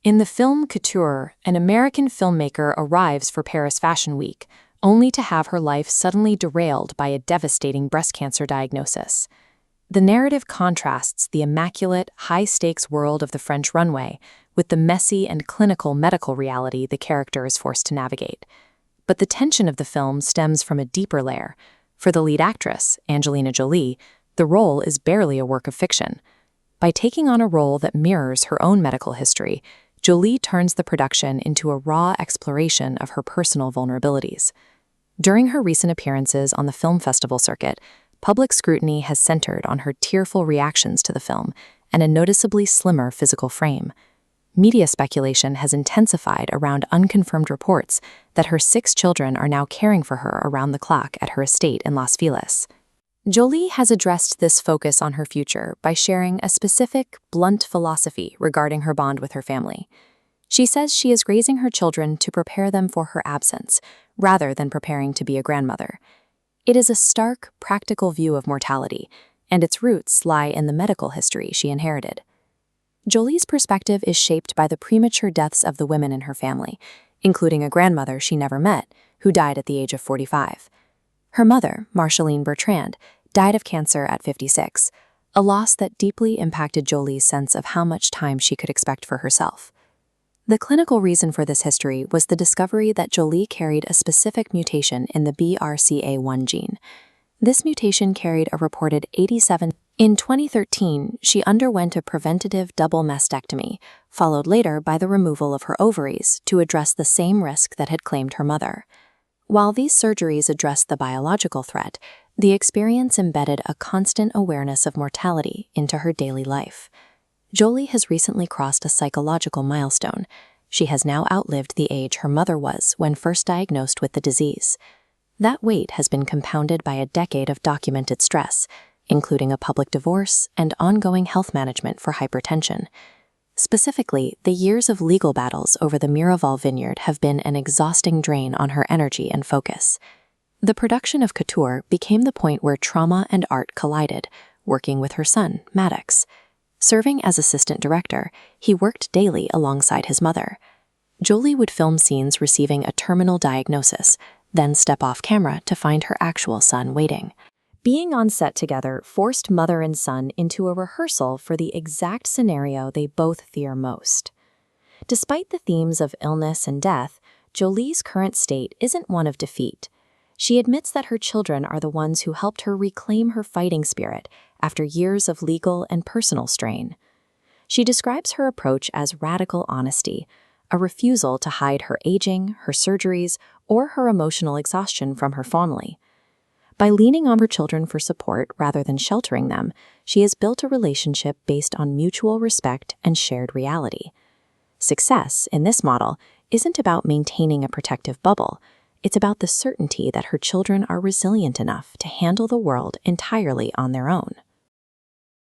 In the film Couture, an American filmmaker arrives for Paris Fashion Week, only to have her life suddenly derailed by a devastating breast cancer diagnosis. The narrative contrasts the immaculate, high-stakes world of the French runway with the messy and clinical medical reality the character is forced to navigate. But the tension of the film stems from a deeper layer. For the lead actress, Angelina Jolie, the role is barely a work of fiction. By taking on a role that mirrors her own medical history, Jolie turns the production into a raw exploration of her personal vulnerabilities. During her recent appearances on the film festival circuit, public scrutiny has centered on her tearful reactions to the film and a noticeably slimmer physical frame. Media speculation has intensified around unconfirmed reports that her 6 children are now caring for her around the clock at her estate in Las Feliz. Jolie has addressed this focus on her future by sharing a specific, blunt philosophy regarding her bond with her family. She says she is raising her children to prepare them for her absence, rather than preparing to be a grandmother. It is a stark, practical view of mortality, and its roots lie in the medical history she inherited. Jolie's perspective is shaped by the premature deaths of the women in her family, including a grandmother she never met, who died at the age of 45. Her mother, Marceline Bertrand, died of cancer at 56, a loss that deeply impacted Jolie's sense of how much time she could expect for herself. The clinical reason for this history was the discovery that Jolie carried a specific mutation in the BRCA1 gene. This mutation carried a reported 87. In 2013, she underwent a preventative double mastectomy, followed later by the removal of her ovaries to address the same risk that had claimed her mother. While these surgeries addressed the biological threat, the experience embedded a constant awareness of mortality into her daily life. Jolie has recently crossed a psychological milestone. She has now outlived the age her mother was when first diagnosed with the disease. That weight has been compounded by a decade of documented stress, including a public divorce and ongoing health management for hypertension. Specifically, the years of legal battles over the Miraval vineyard have been an exhausting drain on her energy and focus. The production of Couture became the point where trauma and art collided, working with her son, Maddox. Serving as assistant director, he worked daily alongside his mother. Jolie would film scenes receiving a terminal diagnosis, then step off camera to find her actual son waiting. Being on set together forced mother and son into a rehearsal for the exact scenario they both fear most. Despite the themes of illness and death, Jolie's current state isn't one of defeat. She admits that her children are the ones who helped her reclaim her fighting spirit after years of legal and personal strain. She describes her approach as radical honesty, a refusal to hide her aging, her surgeries, or her emotional exhaustion from her family. By leaning on her children for support rather than sheltering them, she has built a relationship based on mutual respect and shared reality. Success, in this model, isn't about maintaining a protective bubble. It's about the certainty that her children are resilient enough to handle the world entirely on their own.